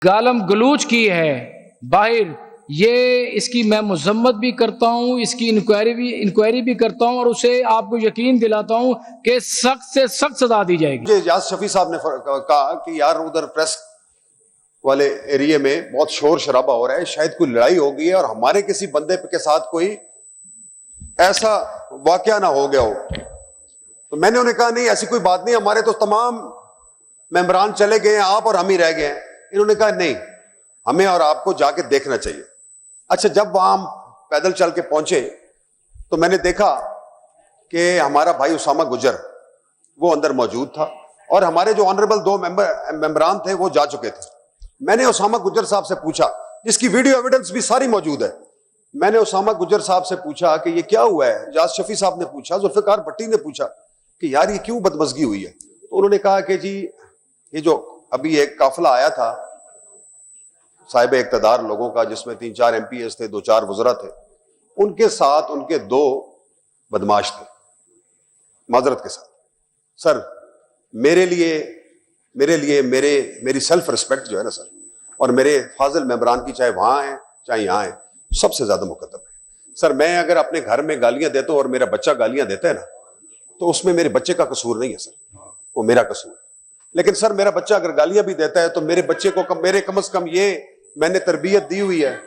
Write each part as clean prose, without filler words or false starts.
गालम गलूच की है बाहर, ये इसकी मैं मजम्मत भी करता हूँ, इसकी इंक्वायरी भी करता हूँ और उसे आपको यकीन दिलाता हूँ कि सख्त से सख्त सजा दी जाएगी। मुझे इजाज शफी साहब ने कहा कि यार उधर प्रेस वाले एरिया में बहुत शोर शराबा हो रहा है, शायद कोई लड़ाई हो गई है और हमारे किसी बंदे के साथ कोई ऐसा वाकया ना हो गया हो। तो मैंने उन्हें कहा नहीं ऐसी कोई बात नहीं, हमारे तो तमाम मेंबरान चले गए हैं, आप और हम ही रह गए हैं। इन्होंने कहा नहीं, हमें और आपको जाके देखना चाहिए। अच्छा, जब वहां हम पैदल चल के पहुंचे तो मैंने देखा कि हमारा भाई उसामा गुजर वो अंदर मौजूद था और हमारे जो ऑनरेबल दो मेंबरान थे वो जा चुके थे। मैंने उसामा गुजर साहब से पूछा, जिसकी वीडियो एविडेंस भी सारी मौजूद है, मैंने उसामा गुजर साहब से पूछा कि ये क्या हुआ है। जाज शफी साहब ने पूछा, जुल्फिकार भट्टी ने पूछा कि यार ये क्यों बदमजगी हुई है। तो उन्होंने कहा कि जी ये जो अभी एक काफिला आया था साहिब इक्तदार लोगों का, जिसमें 3-4 MPs थे, 2-4 वज़रा थे, उनके साथ उनके 2 बदमाश थे, माजरत के साथ। सर मेरी सेल्फ रिस्पेक्ट जो है ना सर, और मेरे फाजिल मेंबरान की, चाहे वहां है चाहे यहां है, सबसे ज्यादा मुकद्दम है। सर मैं अगर अपने घर में गालियां देता हूं और मेरा बच्चा गालियां देता है ना, तो उसमें मेरे बच्चे का कसूर नहीं है सर, वो मेरा कसूर है। लेकिन सर मेरा बच्चा अगर गालियां भी देता है तो मेरे बच्चे को कम से कम ये मैंने तरबियत दी हुई है।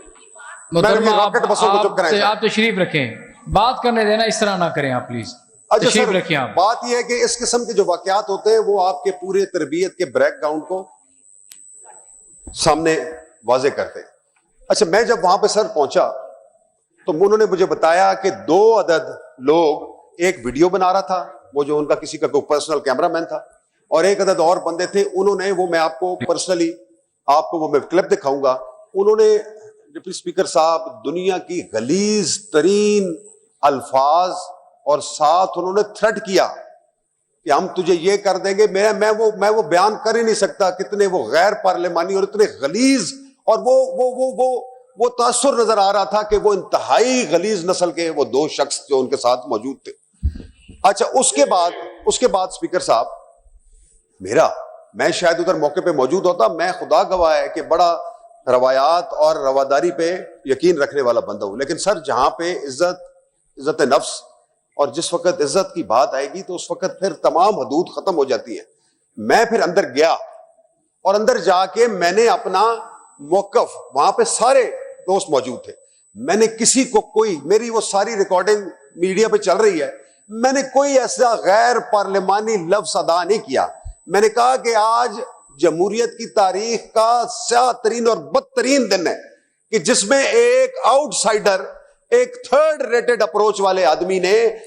रॉकेट बसों को चुप कराएं। आप तशरीफ रखें, बात करने देना, इस तरह ना करें आप प्लीज। अच्छा सर, बात यह है कि इस किस्म के जो वाकयात होते हैं वो आपके पूरे तरबियत के बैकग्राउंड को सामने वाजे करते हैं। अच्छा, मैं जब वहां पे सर पहुंचा तो उन्होंने मुझे बताया कि 2 अदद लोग एक वीडियो बना रहा था, वो जो उनका किसी का कोई पर्सनल कैमरामैन था, और एक अदद और बंदे थे, उन्होंने वो मैं आपको पर्सनली आपको वो मैं क्लिप दिखाऊंगा। उन्होंने डिप्टी स्पीकर साहब दुनिया की गलीज तरीन अल्फाज और साथ उन्होंने थ्रेट किया कि हम तुझे ये कर देंगे। मैं वो बयान कर ही नहीं सकता कितने वो गैर पार्लिमानी और इतने गलीज, और वो तासुर नजर आ रहा था कि वो इंतहाई गलीज नस्ल के वो 2 शख्स जो उनके साथ मौजूद थे। अच्छा, उसके बाद स्पीकर साहब मैं शायद उधर मौके पे मौजूद होता, मैं खुदा गवाह है कि बड़ा रवायात और रवादारी पे यकीन रखने वाला बंदा हूं, लेकिन सर जहां पे इज्जत नफ्स और जिस वक्त इज्जत की बात आएगी तो उस वक्त फिर तमाम हदूद खत्म हो जाती है। मैं फिर अंदर गया और अंदर जाके मैंने अपना मौकफ, वहां पे सारे दोस्त मौजूद थे, मैंने किसी को कोई, मेरी वो सारी रिकॉर्डिंग मीडिया पे चल रही है, मैंने कोई ऐसा गैर पार्लिमानी लफ्ज अदा नहीं किया। मैंने कहा कि आज जमहूरियत की तारीख का स्याह तरीन और बदतरीन दिन है कि जिसमें एक आउटसाइडर, एक 3rd रेटेड अप्रोच वाले आदमी ने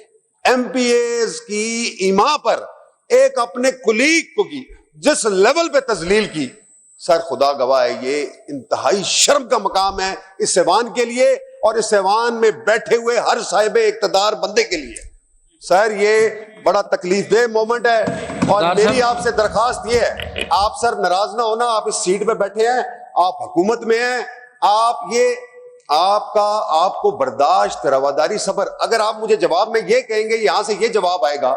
MPAs की ईमा पर एक अपने कुलीग को की जिस लेवल पे तजलील की, सर खुदा गवाह है ये इंतहाई शर्म का मकाम है इस ऐवान के लिए और इस ऐवान में बैठे हुए हर साहिब इक्तदार बंदे के लिए। सर ये बड़ा तकलीफदेह मोमेंट है और मेरी आपसे दरखास्त ये है, आप सर नाराज ना होना, आप इस सीट पे बैठे हैं, आप हुकूमत में हैं, आपको बर्दाश्त, रवादारी, सब्र। अगर आप मुझे जवाब में ये कहेंगे, यहां से ये जवाब आएगा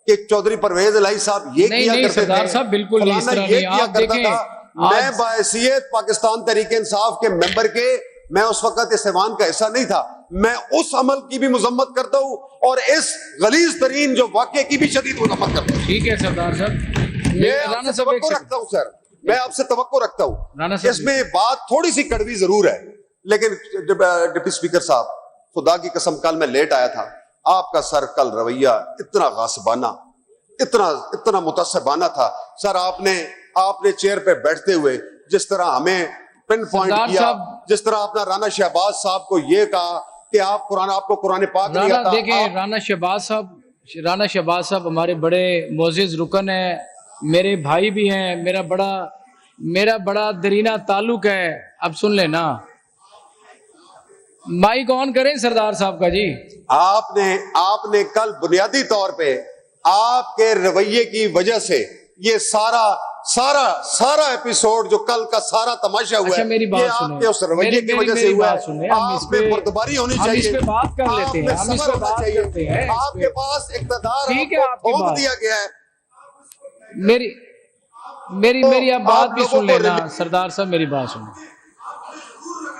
कि चौधरी परवेज इलाही साहब ये किया करते थे, साहब बिल्कुल नहीं, ये किया करता था। मैं बाहैसियत पाकिस्तान तहरीक इंसाफ के मेंबर के, मैं उस वक्त इस ऐवान का हिस्सा नहीं था, मैं उस अमल की भी मुजम्मत करता हूं और इस गलीज तरीन जो वाक़े की भी शदीद मुजम्मत करता हूं। ठीक है सरदार साहब, मैं तवक्को रखता हूं सर, मैं आपसे तवक्को रखता हूं। इसमें बात थोड़ी सी कड़वी जरूर है, लेकिन डिप्टी स्पीकर साहब खुदा की कसम, कल मैं लेट आया था, आपका सर कल रवैया इतना गासिबाना, इतना मुतस्सिबाना था सर। आपने चेयर पे बैठते हुए जिस तरह हमें पिन पॉइंट किया, जिस तरह आपने राना शहबाज साहब को ये कहा कि आपको कुरान पाक नहीं आता। देखें, राना शहबाज साहब हमारे बड़े मोअज़्ज़िज़ रुकन है, मेरे भाई भी हैं, मेरा बड़ा दरीना ताल्लुक है। अब सुन लेना, माइक ऑन करें सरदार साहब का जी। आपने कल बुनियादी तौर पे आपके रवैये की वजह से ये सारा एपिसोड जो कल का सारा तमाशा हुआ है, मेरी बात आपके उस रवैये की वजह से हुआ है। आप पे मुर्तबारी होनी चाहिए, इस पे बात कर लेते हैं, हम इस पे बात करते हैं। आपके पास इक़्तिदार ठीक है, आपकी बात दिया गया है। मेरी आप बात भी लोगों सुन को लेना सरदार साहब, मेरी बात सुने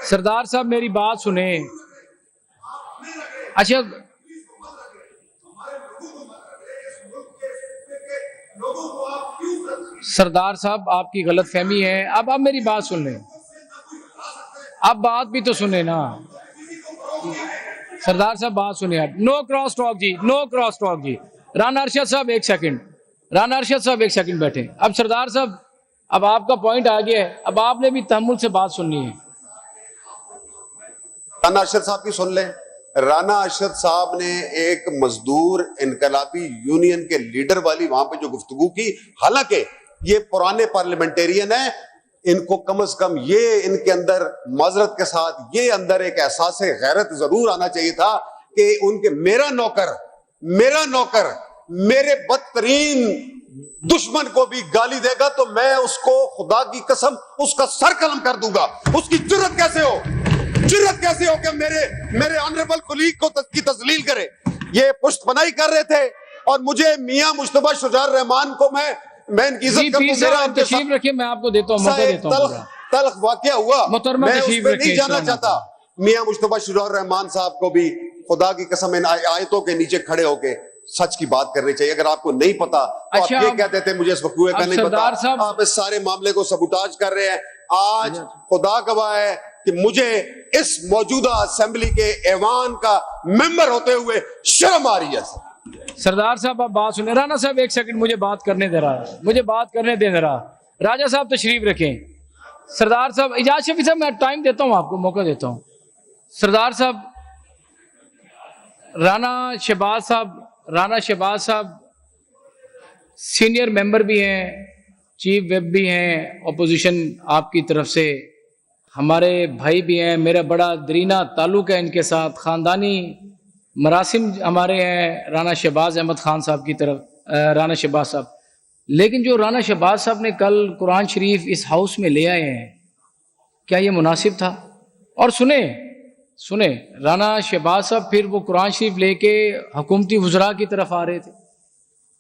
सरदार साहब, मेरी बात सुने। अच्छा, सरदार साहब आपकी गलतफहमी है। अब आप मेरी बात सुन लें, आप बात भी तो सुने ना सरदार साहब, बात सुने आप। नो क्रॉस टॉक जी, नो क्रॉस टॉक जी। राना अरशद साहब एक सेकंड, राना अरशद साहब एक सेकंड बैठे। अब सरदार साहब, अब आपका पॉइंट आ गया है, अब आपने भी तहम्मुल से बात सुननी है। राना अरशद साहब की सुन लें। राना अरशद साहब ने एक मजदूर इनकलाबी यूनियन के लीडर वाली वहां पे जो गुफ्तगू की, हालांकि ये पुराने पार्लियामेंटेरियन है, इनको कम से कम ये इनके अंदर माजरत के साथ ये अंदर एक एहसास गैरत जरूर आना चाहिए था कि उनके मेरा नौकर मेरे बदतरीन दुश्मन को भी गाली देगा तो मैं उसको खुदा की कसम उसका सर कलम कर दूंगा। उसकी जुर्रत कैसे हो कि मेरे ऑनरेबल कुलीग को की तजलील करे। ये पुश्तपनाही कर रहे थे और मुझे मियां मुश्तबा शुजार रहमान को मैं इनकी इज्जत करता हूं। तशरीफ रखिए, मैं आपको देता हूं, मौका देता हूं। तल्ख वाकया हुआ, मैं उसमें नहीं जाना चाहता। मियां मुश्तबा शुजार रहमान साहब को भी खुदा की कसम इन आयतों के नीचे खड़े होके सच की बात करनी चाहिए। अगर आपको नहीं पता तो आप ये कहते थे मुझे इस वकूए का नहीं पता। आप इस सारे मामले को सबूताज कर रहे हैं। आज खुदा गवाह है कि मुझे इस मौजूदा असेंबली के ऐवान का मेंबर होते हुए शर्म आ रही है। सरदार साहब, आप बात सुने। राना साहब एक सेकंड, मुझे बात करने दे रहा। राजा साहब तशरीफ रखें। सरदार साहब, इजाज शफी साहब, मैं टाइम देता हूं आपको, मौका देता हूं। सरदार साहब, राना शहबाज साहब सीनियर मेंबर भी हैं, चीफ व्हिप भी हैं अपोजिशन आपकी तरफ से, हमारे भाई भी हैं, मेरा बड़ा दरीना ताल्लुक है इनके साथ, ख़ानदानी मरासिम हमारे हैं राना शहबाज अहमद खान साहब की तरफ, राना शहबाज साहब। लेकिन जो राना शहबाज साहब ने कल कुरान शरीफ इस हाउस में ले आए हैं, क्या ये मुनासिब था? और सुने राना शहबाज साहब फिर वो कुरान शरीफ लेके हुकूमती वज़रा की तरफ आ रहे थे।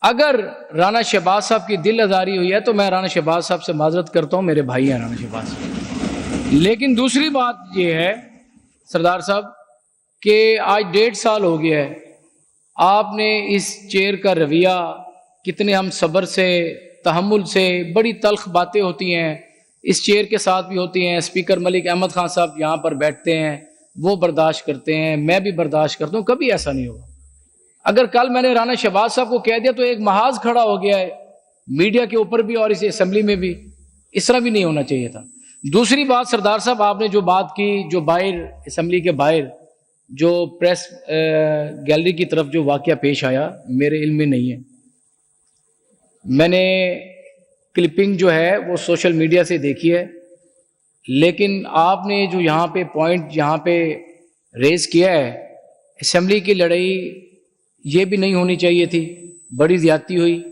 अगर राना शहबाज साहब की दिल आज़ारी हुई है तो मैं राना शहबाज साहब से माजरत करता हूँ, मेरे भाई हैं राना शहबाज साहब। लेकिन दूसरी बात ये है सरदार साहब कि आज 1.5 साल हो गया है, आपने इस चेयर का रवैया, कितने हम सब्र से तहम्मुल से, बड़ी तल्ख बातें होती हैं इस चेयर के साथ भी होती हैं। स्पीकर मलिक अहमद खान साहब यहाँ पर बैठते हैं, वो बर्दाश्त करते हैं, मैं भी बर्दाश्त करता हूँ, कभी ऐसा नहीं होगा। अगर कल मैंने राना शहबाज साहब को कह दिया तो एक महाज खड़ा हो गया है मीडिया के ऊपर भी और इस असेंबली में भी, इस तरह भी नहीं होना चाहिए था। दूसरी बात सरदार साहब, आपने जो बात की, जो बाहर असेंबली के बाहर जो प्रेस गैलरी की तरफ जो वाकया पेश आया, मेरे इल्म में नहीं है। मैंने क्लिपिंग जो है वो सोशल मीडिया से देखी है, लेकिन आपने जो यहाँ पे पॉइंट यहाँ पे रेज किया है, असेंबली की लड़ाई ये भी नहीं होनी चाहिए थी, बड़ी ज़्यादती हुई।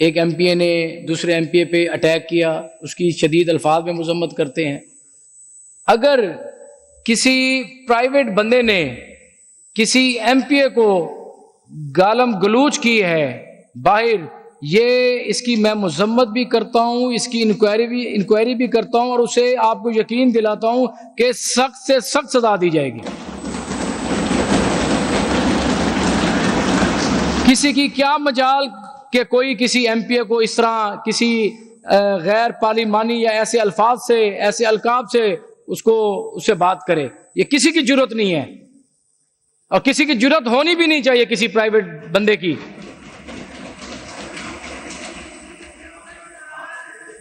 एक एमपीए ने दूसरे एमपीए पे अटैक किया, उसकी शदीद अल्फाज में मजम्मत करते हैं। अगर किसी प्राइवेट बंदे ने किसी एमपीए को गालम गलूच की है बाहर, ये इसकी मैं मजम्मत भी करता हूँ, इसकी इंक्वायरी भी करता हूँ और उसे आपको यकीन दिलाता हूँ कि सख्त से सख्त सजा दी जाएगी। किसी की क्या मजाल कि कोई किसी एमपीए को इस तरह किसी गैर पार्लिमानी या ऐसे अल्फाज से, ऐसे अलकाब से उससे बात करे, ये किसी की जुर्रत नहीं है और किसी की जुर्रत होनी भी नहीं चाहिए किसी प्राइवेट बंदे की।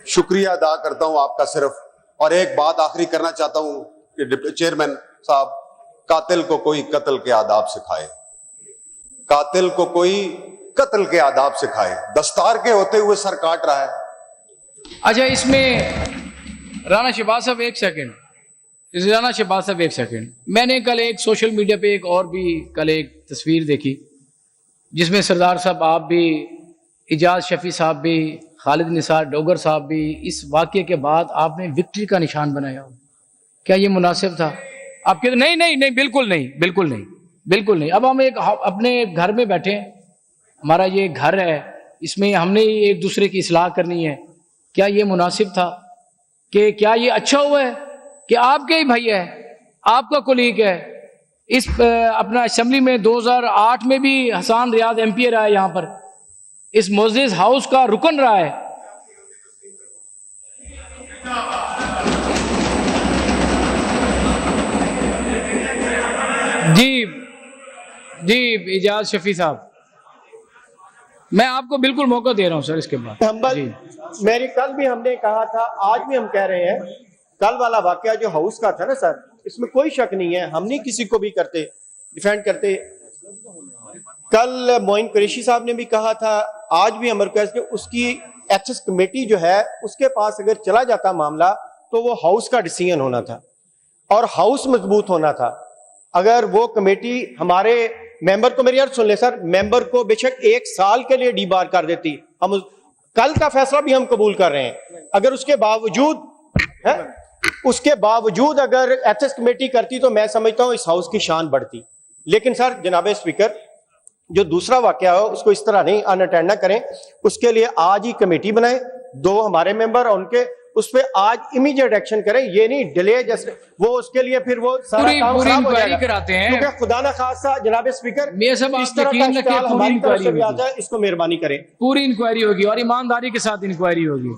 शुक्रिया अदा करता हूं आपका सिर्फ, और एक बात आखिरी करना चाहता हूं कि डिप्टी चेयरमैन साहब, कातिल को कोई कत्ल के आदाब सिखाए, कातिल को कोई कत्ल के आदाब सिखाए। दस्तार के होते हुए सर काट रहा है। अच्छा, इसमें राना शहबाज साहब एक सेकंड, मैंने कल एक सोशल मीडिया पे एक और भी कल एक तस्वीर देखी जिसमें सरदार साहब, आप भी, इजाज शफी साहब भी, खालिद निसार डोगर साहब भी, इस वाक़े के बाद आपने विक्ट्री का निशान बनाया। क्या ये मुनासिब था? आपके तो नहीं, बिल्कुल नहीं। अब हम एक अपने घर में बैठे हैं, हमारा ये घर है, इसमें हमने एक दूसरे की इस्लाह करनी है। क्या ये मुनासिब था? कि क्या ये अच्छा हुआ है कि आपके ही भाई है, आपका कोलीग है, इस अपना असेंबली में 2008 में भी हसन रियाज MP रहा है, यहाँ पर इस मोज़ेज़ हाउस का रुकन रहा है। जी जी इजाज शफी साहब, मैं आपको बिल्कुल मौका दे रहा हूं सर इसके बाद। जी मेरी कल भी हमने कहा था, आज भी हम कह रहे हैं, कल वाला वाकया जो हाउस का था ना सर, इसमें कोई शक नहीं है, हम नहीं किसी को भी करते डिफेंड करते। कल मोइन कुरैशी साहब ने भी कहा था, आज भी हम रिक्वेस्ट, उसकी एक्सेस कमेटी जो है उसके पास अगर चला जाता मामला तो वो हाउस का डिसीजन होना था और हाउस मजबूत होना था। अगर वो कमेटी हमारे मेंबर को, मेरी अर्ज सुन ले सर, मेंबर को बेशक 1 साल के लिए डीबार कर देती, हम कल का फैसला भी हम कबूल कर रहे हैं, अगर उसके बावजूद अगर एथिक्स कमेटी करती तो मैं समझता हूं इस हाउस की शान बढ़ती। लेकिन सर जनाब स्पीकर, जो दूसरा वाकया हो उसको इस तरह नहीं अनअटेंड ना करें, उसके लिए आज ही कमेटी बनाएं, 2 हमारे मेंबर और उनके, उस पर आज इमीडिएट एक्शन करें, ये नहीं डिले, जैसे वो उसके लिए फिर वो सारा काम खराब हो जाएगा कराते हैं। क्योंकि खुदा ना खासा जनाब स्पीकर, इस तरह का इख्तियार हमारी तरफ से भी आता है, इसको मेहरबानी करें, पूरी इंक्वायरी होगी और ईमानदारी के साथ इंक्वायरी होगी।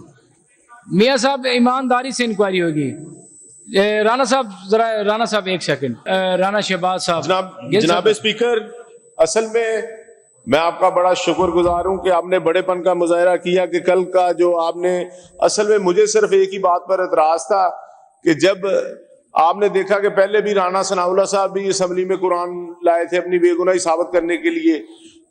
मियां साहब ईमानदारी से इंक्वायरी होगी। राना साहब जरा, राना साहब 1 सेकंड, राना शहबाज साहब। जनाब स्पीकर, असल में मैं आपका बड़ा शुक्रगुजार हूं कि आपने बड़ेपन का मुजाहरा किया कि कल का जो आपने, असल में मुझे सिर्फ एक ही बात पर एतराज था कि जब आपने देखा कि पहले भी राना सनाउल्लाह साहब भी असेंबली में कुरान लाए थे अपनी बेगुनाही साबित करने के लिए,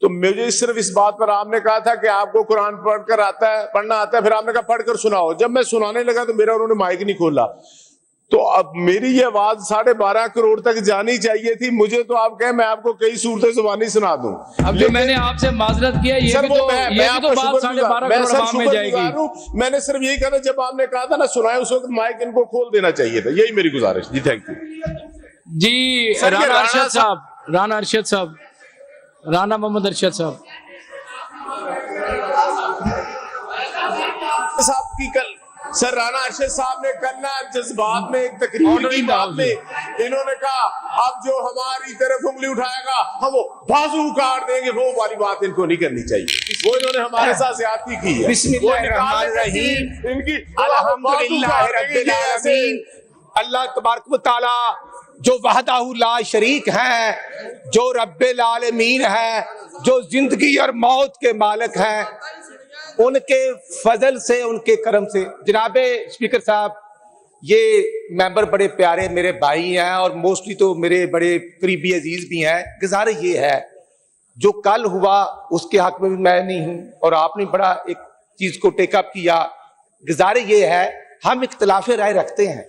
तो मुझे सिर्फ इस बात पर आपने कहा था कि आपको कुरान पढ़ना आता है, फिर आपने कहा पढ़कर सुनाओ। जब मैं सुनाने लगा तो मेरा उन्होंने माइक नहीं खोला, तो अब मेरी ये आवाज 12.5 करोड़ तक जानी चाहिए थी। मुझे तो आप कहें मैं आपको कई सूरतें जुबानी सुना दूं। अब जो मैंने आपसे माजरत किया, ये भी तो बात 12.5 करोड़ आवाम में जाएगी। मैंने सिर्फ यही कहा, जब आपने कहा था ना सुनाए, उस वक्त माइक इनको खोल देना चाहिए था, यही मेरी गुजारिश जी। थैंक यू जी। राना अरशद साहब, राना अरशद साहब, राना मोहम्मद अरशद साहब की कल सर राना अरशद साहब ने कल ना जज्बात में एक तकरीर की बात में इन्होंने कहा अब जो हमारी तरफ उंगली उठाएगा हम वो बाजू काट देंगे, वो वाली बात इनको नहीं करनी चाहिए। वो इन्होंने हमारे साथ ज्यादती की है। बिस्मिल्लाहिर्रहमानिर्रहीम, इनकी अल्हम्दुलिल्लाह रब्बिल आलमीन, अल्लाह तबारक व तआला जो वहदाहु ला शरीक हैं, जो रब्बिल आलमीन है, जो जिंदगी और मौत के मालिक हैं, उनके फजल से, उनके करम से। जनाबे स्पीकर साहब, ये मेंबर बड़े प्यारे मेरे भाई हैं और मोस्टली तो मेरे बड़े करीबी अजीज भी हैं। गुजारिश ये है, जो कल हुआ उसके हक में भी मैं नहीं हूं और आपने बड़ा एक चीज को टेकअप किया। गुजारिश ये है, हम इख्तिलाफ राय रखते हैं,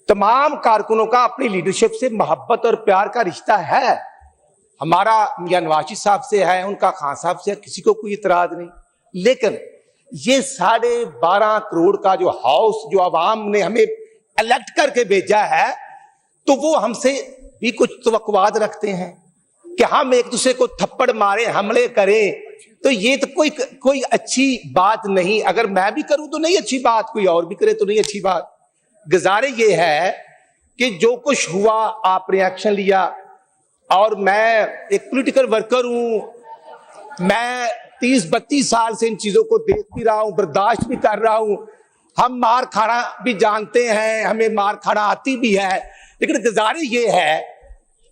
तमाम कारकुनों का अपनी लीडरशिप से मोहब्बत और प्यार का रिश्ता है। हमारा मियां नवाज साहब से है, उनका खान साहब से है, किसी को कोई इतराज नहीं। लेकिन ये 12.5 करोड़ का जो हाउस जो अवाम ने हमें इलेक्ट करके भेजा है, तो वो हमसे भी कुछ तवक्कुआत रखते हैं कि हम एक दूसरे को थप्पड़ मारे, हमले करें, तो ये तो कोई अच्छी बात नहीं। अगर मैं भी करूं तो नहीं अच्छी बात, कोई और भी करे तो नहीं अच्छी बात। गुजारिश ये है कि जो कुछ हुआ आपने एक्शन लिया, और मैं एक पॉलिटिकल वर्कर हूं, मैं 30-32 साल से इन चीजों को देख भी रहा हूं, बर्दाश्त भी कर रहा हूं। हम मार खाना भी जानते हैं, हमें मार खाना आती भी है, लेकिन गुजारिश ये है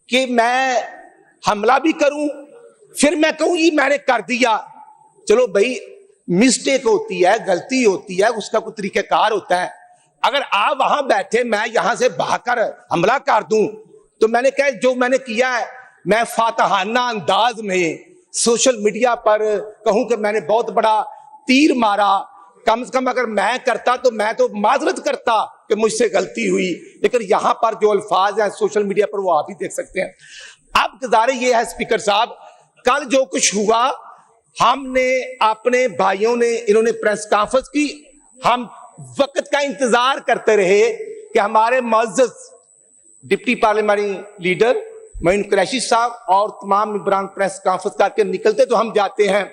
कि मैं हमला भी करूं, फिर मैं कहूं ये मैंने कर दिया। चलो भाई, मिस्टेक होती है, गलती होती है, उसका कोई तरीकाकार होता है। अगर आप वहां बैठे, मैं यहां से भागकर हमला कर दूं, तो मैंने कहा जो मैंने किया है, मैं फातहाना अंदाज में सोशल मीडिया पर कहूं कि मैंने बहुत बड़ा तीर मारा। कम से कम अगर मैं करता तो मैं तो माजरत करता कि मुझसे गलती हुई, लेकिन यहां पर जो अल्फाज हैं सोशल मीडिया पर वो आप ही देख सकते हैं। अब गुजारिश ये है स्पीकर साहब, कल जो कुछ हुआ, हमने अपने भाइयों ने, इन्होंने प्रेस कॉन्फ्रेंस की, हम वक्त का इंतजार करते रहे कि हमारे मुअज़्ज़ज़ deputy parliamentary leader Moin Qureshi साहब और तमाम मेंबरान प्रेस कॉन्फ्रेंस करके निकलते, तो हम जाते हैं।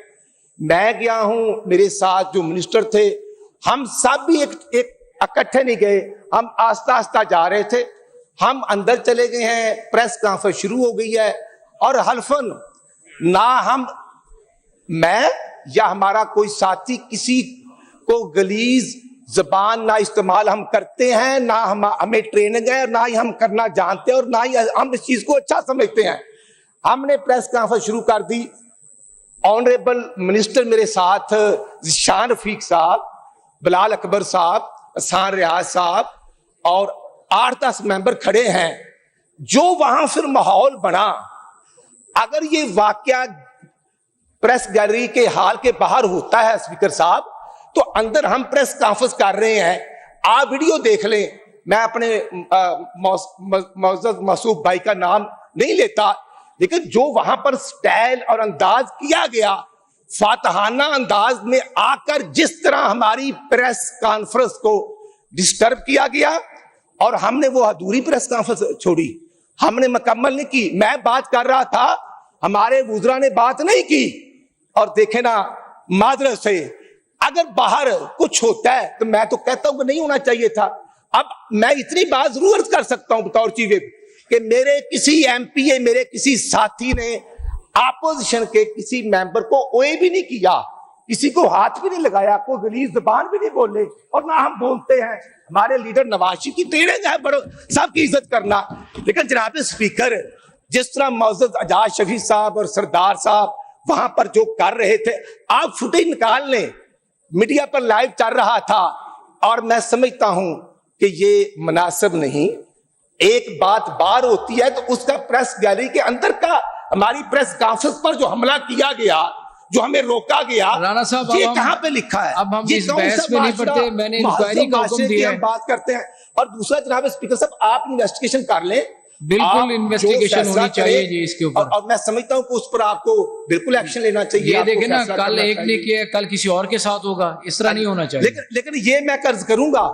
मैं गया हूं, मेरे साथ जो मिनिस्टर थे, हम सब भी एक इकट्ठे नहीं गए, हम आस्ता आस्ता जा रहे थे। हम अंदर चले गए हैं, प्रेस कॉन्फ्रेंस शुरू हो गई है, और हल्फन ना मैं या हमारा कोई साथी किसी को गलीज जबान ना इस्तेमाल हम करते हैं, ना हमें ट्रेनिंग है, ना ही हम करना जानते हैं, और ना ही हम इस चीज को अच्छा समझते हैं। हमने प्रेस कॉन्फ्रेंस शुरू कर दी। ऑनरेबल मिनिस्टर मेरे साथ, शान रफीक साहब, बिलाल अकबर साहब, हसान रियाज साहब और 8-10 मेंबर खड़े हैं। जो वहां फिर माहौल बना, अगर ये वाकया प्रेस गैलरी के हाल के बाहर होता है स्पीकर साहब, तो अंदर हम प्रेस कॉन्फ्रेंस कर रहे हैं, आप वीडियो देख लें। मैं अपने मौजूद मसूद भाई का नाम नहीं लेता, लेकिन जो वहां पर स्टाइल और अंदाज किया गया, फातहाना अंदाज में आकर जिस तरह हमारी प्रेस कॉन्फ्रेंस को डिस्टर्ब किया गया, और हमने वो अधूरी प्रेस कॉन्फ्रेंस छोड़ी, हमने मुकम्मल नहीं की। मैं बात कर रहा था, हमारे वुज़रा ने बात नहीं की। और देखे ना, माजरत से अगर बाहर कुछ होता है तो मैं तो कहता हूं कि नहीं होना चाहिए था। अब मैं इतनी बात जरूर कर सकता हूं बतौर चीफ व्हिप कि मेरे किसी एमपीए, मेरे किसी साथी ने अपोजिशन के किसी मेंबर को ओए भी नहीं किया, किसी को हाथ भी नहीं लगाया, कोई गलीज जबान भी नहीं बोले, और ना हम बोलते हैं। हमारे लीडर नवाज शरीफ की ट्रेनिंग है, बड़ो सबकी इज्जत करना। लेकिन जनाब स्पीकर, जिस तरह मौजूद आजाद शफी साहब और सरदार साहब वहां पर जो कर रहे थे, आप फुटेज निकाल लें, मीडिया पर लाइव चल रहा था, और मैं समझता हूं कि ये मुनासिब नहीं। एक बात बाहर होती है तो उसका प्रेस गैलरी के अंदर का, हमारी प्रेस कॉन्फ्रेंस पर जो हमला किया गया, जो हमें रोका गया, राणा साहब, ये कहां पे लिखा है? अब हम ये इस कौन बहस सा में नहीं माशरा, पढ़ते, मैंने इंक्वायरी का हुक्म दिया है। हम बात करते हैं। और दूसरा जनाब स्पीकर साहब, आप इन्वेस्टिगेशन कर लें, बिल्कुल इन्वेस्टिगेशन होनी चाहिए जी इसके ऊपर, और मैं समझता हूं कि उस पर आपको बिल्कुल एक्शन लेना चाहिए। ये देखे ना, फैसला कल करना एक ने चाहिए। किया, कल किसी और के साथ होगा, इस तरह नहीं होना चाहिए। लेकिन ये मैं कर्ज करूंगा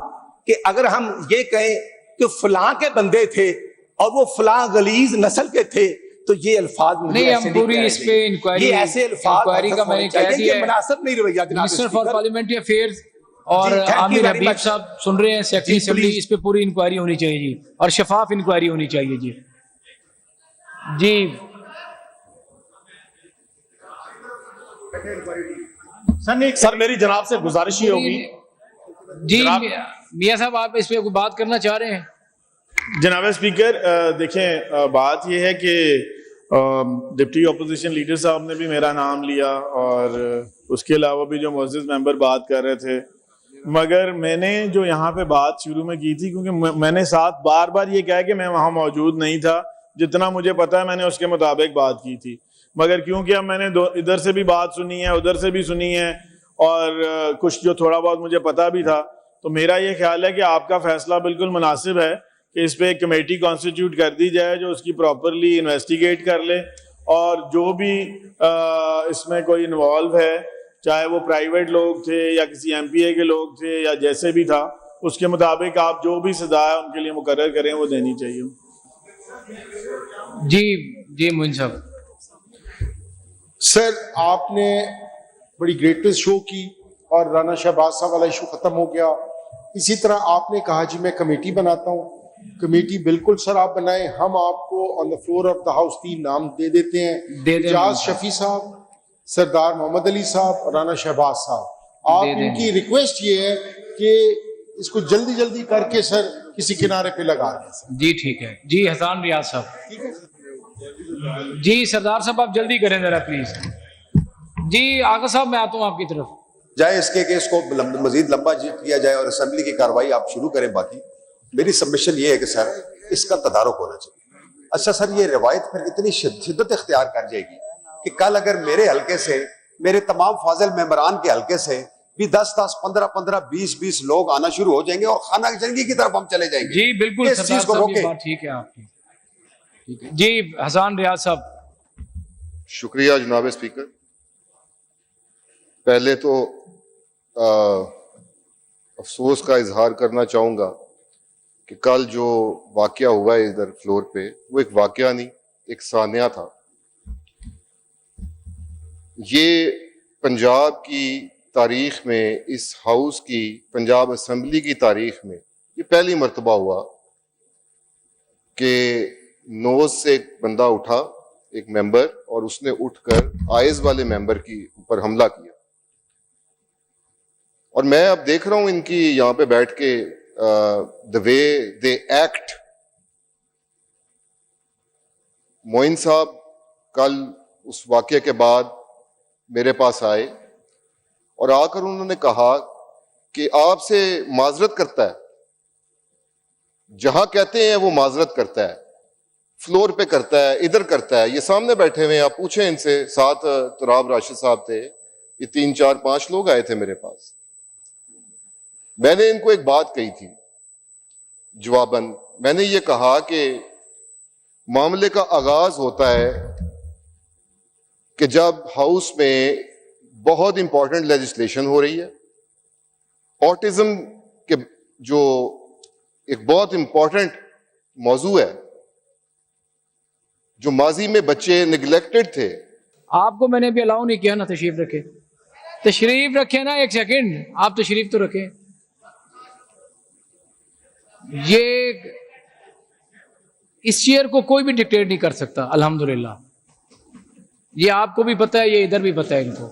कि अगर हम ये कहें कि फलां के बंदे थे और वो फलां गलीज नस्ल के थे, तो ये अल्फाज मुझे नहीं, ऐसे हम पूरी कहने इस पे चाहिए। इंक्वायरी, ये ऐसे अल्फाज इंक्वायरी का मैंने कह दिया ये है। मुनासिब नहीं रवैया जनाब minister for speaker. Parliamentary affairs और जी, thank you Aamir very Habib much. साहब सुन रहे हैं, सेक्रेटरी जी, असेंबली, please. इस पे पूरी इंक्वायरी होनी चाहिए जी, और शफाफ इंक्वायरी होनी चाहिए जी। जी सर मेरी जनाब से गुजारिश ही होगी, जी जनाब- मियां साहब, आप इस पे कोई बात करना चाह रहे हैं? जनाब स्पीकर, देखें, बात यह है कि डिप्टी अपोजिशन लीडर साहब ने भी मेरा नाम लिया, और उसके अलावा भी जो मौजूद मेंबर बात कर रहे थे, मगर मैंने जो यहाँ पे बात शुरू में की थी, क्योंकि मैंने साथ बार बार ये कहा कि मैं वहाँ मौजूद नहीं था, जितना मुझे पता है मैंने उसके मुताबिक बात की थी, मगर क्योंकि अब मैंने इधर से भी बात सुनी है, उधर से भी सुनी है, और कुछ जो थोड़ा बहुत मुझे पता भी था, तो मेरा ये ख्याल है कि आपका फैसला बिल्कुल मुनासिब है कि इस पे एक कमेटी कॉन्स्टिट्यूट कर दी जाए जो उसकी प्रॉपरली इन्वेस्टिगेट कर ले, और जो भी इसमें कोई इन्वॉल्व है, चाहे वो प्राइवेट लोग थे या किसी एमपीए के लोग थे या जैसे भी था, उसके मुताबिक आप जो भी सजा है उनके लिए मुकर्रर करें, वो देनी चाहिए। जी मोइन साहब। सर, आपने बड़ी ग्रेटनेस शो की और राना शहबाज साहब वाला इशू खत्म हो गया। इसी तरह आपने कहा जी मैं कमेटी बनाता हूँ, कमेटी बिल्कुल सर आप बनाएं, हम आपको on the floor of the house 3 नाम दे देते हैं, दे दें इजाज शफी साहब, सरदार मोहम्मद अली साहब और राना शहबाज साहब। आप दे दें। इनकी रिक्वेस्ट ये है कि इसको जल्दी जल्दी करके सर किसी किनारे पे लगा दें सर। जी ठीक है जी। हसान रियाज साहब। ठीक है जी सरदार साहब, आप जल्दी करें जरा प्लीज। जी आगा साहब, मैं आता हूँ आपकी तरफ। जाए इसके केस को मजीद लंबा किया जाए और असेंबली की कार्रवाई आप शुरू करें। बाकी मेरी सबमिशन ये है कि सर इसका तदारुक होना चाहिए। अच्छा सर, ये रिवायत फिर इतनी शिद्दत इख्तियार कर जाएगी कि कल अगर मेरे हल्के से, मेरे तमाम फाजिल मेंबरान के हल्के से भी 10-10, 15-15, 20-20 लोग आना शुरू हो जाएंगे और खाना जंगी की तरफ हम चले जाएंगे। जी बिल्कुल इस सरदार चीज को साहब, ये रोके। बात ठीक है आपकी। ठीक है जी। हसान रियाज साहब। शुक्रिया जनाब स्पीकर। पहले तो अफसोस का इजहार करना चाहूँगा कि कल जो वाकया हुआ है इधर फ्लोर पे, वो एक वाकया नहीं, एक सान्या था। ये पंजाब की तारीख में, इस हाउस की, पंजाब असम्बली की तारीख में ये पहली मर्तबा हुआ कि नोज से एक बंदा उठा, एक मेंबर, और उसने उठकर आइज वाले मेंबर की ऊपर हमला किया। और मैं अब देख रहा हूं इनकी यहां पे बैठ के the way they act. Moin साहब कल उस वाकये के बाद मेरे पास आए और आकर उन्होंने कहा कि आपसे माजरत करता है, जहां कहते हैं वो माजरत करता है, फ्लोर पे करता है, इधर करता है। ये सामने बैठे हुए हैं, आप पूछें इनसे। साथ तुराब राशिद साहब थे, ये 3 4 5 लोग आए थे मेरे पास। मैंने इनको एक बात कही थी जवाबन, मैंने ये कहा कि मामले का आगाज होता है कि जब हाउस में बहुत इंपॉर्टेंट लेजिस्लेशन हो रही है, ऑटिज्म के जो एक बहुत इंपॉर्टेंट मौजू है, जो माजी में बच्चे निगलेक्टेड थे। आपको मैंने अभी अलाउ नहीं किया ना तशरीफ रखे। तशरीफ रखे ना, एक सेकंड, आप तशरीफ तो रखें। ये इस चेयर को कोई भी डिक्टेट नहीं कर सकता, अल्हम्दुलिल्लाह। ये आपको भी पता है, ये इधर भी पता है इनको।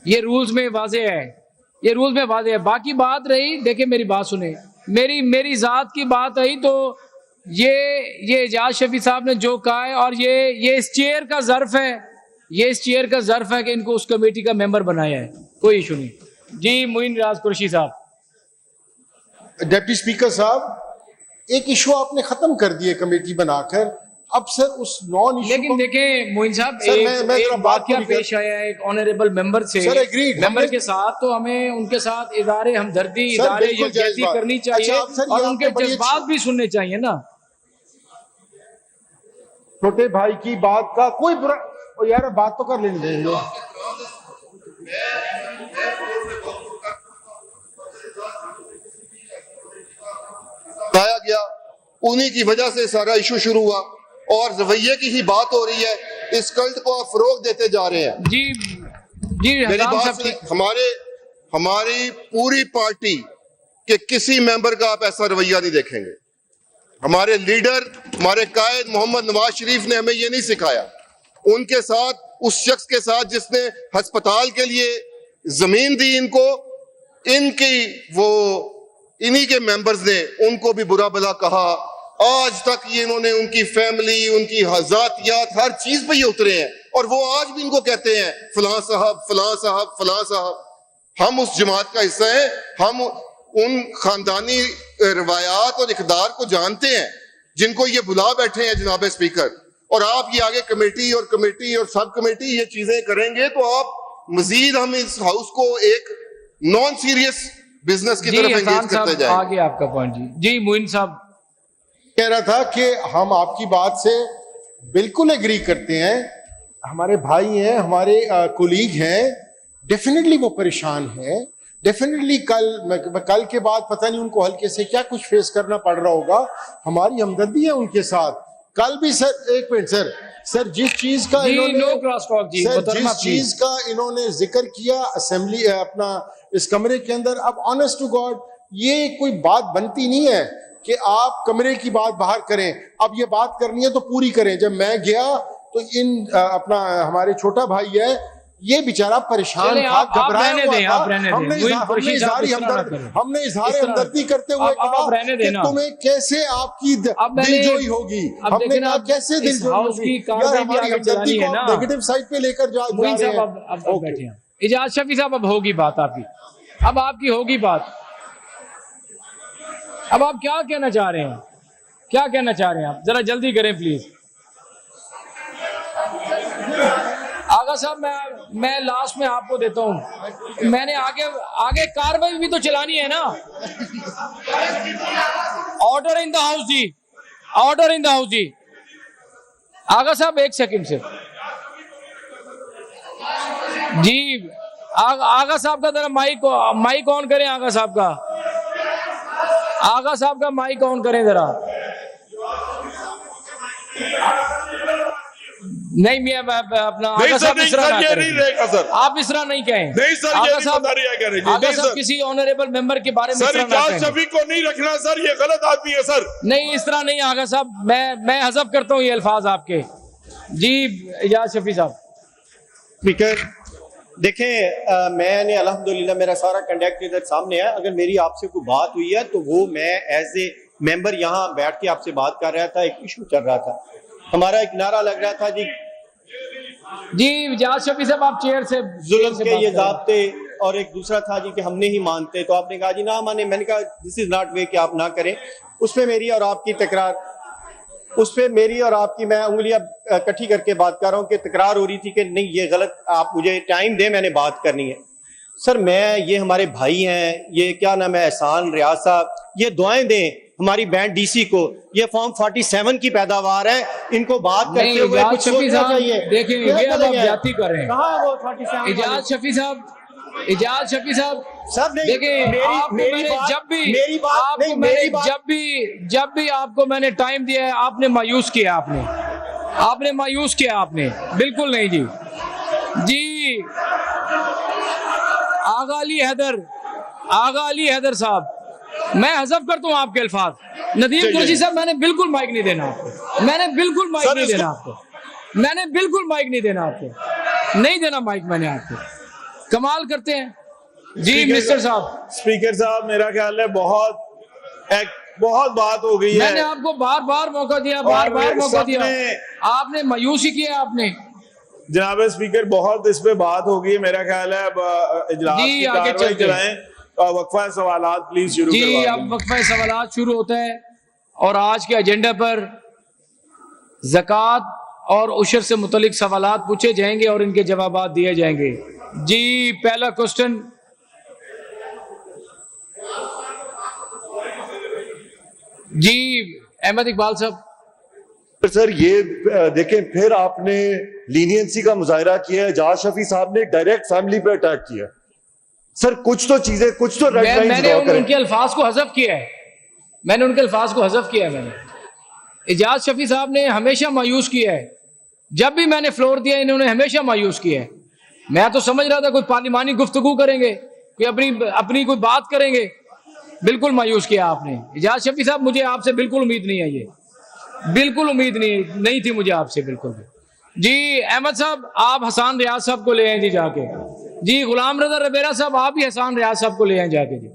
ये रूल्स में वाजे है, ये रूल्स में वाजे है। बाकी बात रही, देखिए मेरी बात सुने, मेरी जात की बात आई तो ये एजाज शफी साहब ने जो कहा है, और ये इस चेयर का ज़र्फ है, ये इस चेयर का ज़र्फ है कि इनको उस कमेटी का मेंबर बनाया है, कोई इशू नहीं। जी मोइन राज कुरैशी साहब। डिप्टी स्पीकर साहब, एक इशू आपने खत्म कर दिए कमेटी बनाकर, अब सर उस नॉन इशू। लेकिन देखें मोइन साहब, एक वाकया पेश आया है एक ऑनरेबल मेंबर से, सर एग्रीड मेंबर के साथ, तो हमें उनके साथ इदारे हमदर्दी, इदारे यकजहती करनी चाहिए। अच्छा, और उनके जज्बात भी सुनने चाहिए ना। छोटे भाई की बात का कोई बुरा, ओ यार बात तो कर लेने देंगे। बताया गया, उन्हीं की वजह से सारा इशू शुरू हुआ, और रवैये की ही बात हो रही है। इस कल्ट को आप फरोग देते जा रहे हैं। जी मेरी बात सुने, हमारी पूरी पार्टी के किसी मेंबर का आप ऐसा रवैया नहीं देखेंगे। हमारे लीडर, हमारे कायद मोहम्मद नवाज शरीफ ने हमें ये नहीं सिखाया। उनके साथ, उस शख्स के साथ जिसने अस्पताल के लिए जमीन दी इनको, इन्हीं के मेंबर्स ने उनको भी बुरा भला कहा। आज तक ये इन्होंने उनकी फैमिली, उनकी हजातियात, हर चीज पे ये उतरे हैं, और वो आज भी इनको कहते हैं फलां साहब, फलां साहब, फलां साहब। हम उस जमात का हिस्सा है, हम उन खानदानी रवायात और इकदार को जानते हैं जिनको ये बुला बैठे हैं जनाब स्पीकर। और आप ये आगे कमेटी और सब कमेटी ये चीजें करेंगे तो आप मजीद, हम इस हाउस को एक नॉन सीरियस बिजनेस की तरफ एंगेज करते जाएंगे। आगे आपका पॉइंट जी मोइन साहब। कह रहा था कि हम आपकी बात से बिल्कुल एग्री करते हैं, हमारे भाई हैं, हमारे कोलीग हैं, डेफिनेटली वो परेशान हैं। डेफिनेटली कल के बाद पता नहीं उनको हल्के से क्या कुछ फेस करना पड़ रहा होगा, हमारी हमदर्दी है उनके साथ। कल भी सर, एक मिनट सर, जिस चीज का जिस चीज का इन्होंने जिक्र किया असेंबली अपना इस कमरे के अंदर, अब ऑनेस्ट टू गॉड ये कोई बात बनती नहीं है कि आप कमरे की बात बाहर करें। अब ये बात करनी है तो पूरी करें। जब मैं गया तो अपना हमारे छोटा भाई है, ये बेचारा परेशान था, घबराया हुआ था। हमने इजहार हमदर्दी करते हुए कहा कि तुम्हें कैसे आपकी दिलजोई होगी। हमने कहा कैसे दिलजोई होगी यार, हमारी हमदर्दी को नेगेटिव साइड पे लेकर जा रहे हैं। इजाज शफी साहब, अब होगी बात आपकी, अब आपकी होगी बात। अब आप क्या कहना चाह रहे हैं, क्या कहना चाह रहे हैं आप? जरा जल्दी करें प्लीज। आगा साहब, मैं लास्ट में आपको देता हूं। मैंने आगे कार्रवाई भी तो चलानी है ना। ऑर्डर इन द हाउस जी, ऑर्डर इन द हाउस जी। आगा साहब एक सेकंड से जी, आगा साहब का जरा माइक ऑन करें। आगा साहब का माइक ऑन करें जरा। नहीं मियां अपना नहीं आगा सर, साहब नहीं इस तरह सर, ना ये करें। नहीं रहेगा सर। आप इस तरह नहीं कहें। नहीं सर, ये आगा नहीं साहब, बता रही है कह रही जी। आगा नहीं साहब सर, किसी ऑनरेबल मेंबर के बारे में इस सर तरह ना इजाज कहें। शफी को नहीं रखना सर, ये गलत आदमी है सर। नहीं इस तरह नहीं आगा साहब, मैं हजफ करता हूँ ये अल्फाज आपके। जी इजाज शफी साहब। स्पीकर देखें, मैंने अल्हम्दुलिल्लाह मेरा सारा कंडक्ट इधर सामने है। अगर मेरी आपसे कोई बात हुई है तो वो मैं एज ए मेंबर यहाँ बैठ के आपसे बात कर रहा था, एक इशू चल रहा था, हमारा एक नारा लग रहा था जी इजाज शफी साहब आप चेयर से जुल्म से के बात ये करें। ज़ाब्ते, और एक दूसरा था जी कि हम नहीं मानते, तो आपने कहा जी ना माने। मैंने कहा दिस इज नॉट वे कि आप ना करें। उस पर मेरी और आपकी तकरार, उस पर मेरी और आपकी मैं उंगलियां इकट्ठी करके बात कर रहा हूँ कि तकरार हो रही थी कि नहीं ये गलत, आप मुझे टाइम दें, मैंने बात करनी है। सर ये हमारे भाई हैं, ये क्या नाम है एहसान रियाज साहब, ये दुआएं दें हमारी बैंड डीसी को। ये फॉर्म 47 की पैदावार है, इनको बात नहीं, करते हुए इजाज कुछ शफी सोचना साहब, चाहिए। देखिए, क्या ये अब आप करेंगे? ज्यादती कर रहे हैं। कहाँ है वो 47 इजाज शफी साहब, इजाज शफी साहब सर नहीं, देखिए आपको मेरी मैंने बात- जब भी मेरी बात आपको नहीं, मैंने मेरी बात- जब भी आपको मैंने टाइम दिया है आपने मायूस किया, आपने मायूस किया, आपने बिल्कुल नहीं जी। आगा अली हैदर साहब, मैं हजफ करता हूँ आपके अल्फाज। नदीम कुरैशी साहब, मैंने बिल्कुल माइक नहीं देना आपको, मैंने बिल्कुल माइक सर, नहीं इसको- देना आपको, मैंने बिल्कुल माइक नहीं देना आपको, नहीं देना माइक मैंने आपको। कमाल करते हैं जी मिस्टर साहब। स्पीकर साहब मेरा ख्याल है बहुत बात हो गई मैंने है। आपको बार बार मौका दिया, बार बार मौका दिया, आपने मायूसी किया आपने। जनाब स्पीकर बहुत इस पे बात हो गई है, मेरा ख्याल है अब इजलास जी, की आगे कार्रवाई चलते हैं। चलाएं। वक्फा सवालात प्लीज शुरू जी करवा अब दें। वक्फा सवालात शुरू होता है और आज के एजेंडा पर ज़कात और उशर से मुतलिक सवालात पूछे जाएंगे और इनके जवाब दिए जाएंगे। जी पहला क्वेश्चन जी अहमद इकबाल साहब। सर ये देखें, फिर आपने लीनियंसी का मुजाहरा किया है, एजाज शफी साहब ने डायरेक्ट फैमिली पे अटैक किया। सर कुछ तो चीजें, कुछ तो रेड लाइंस मैंने ड्रॉ करें। उनके अल्फाज को हज़फ किया है, मैंने एजाज शफी साहब ने हमेशा मायूस किया है, जब भी मैंने फ्लोर दिया इन्होंने हमेशा मायूस किया है। मैं तो समझ रहा था कोई पार्लिमानी गुफ्तगू करेंगे, कोई अपनी कोई बात करेंगे, बिल्कुल मायूस किया आपने। एजाज शफी साहब मुझे आपसे बिल्कुल उम्मीद नहीं है, ये बिल्कुल उम्मीद नहीं थी मुझे आपसे बिल्कुल भी। जी अहमद साहब आप हसान रियाज साहब को ले आए जी जाके। जी गुलाम रजा रबेरा साहब आप भी हसान रियाज साहब को ले आए जाके जी।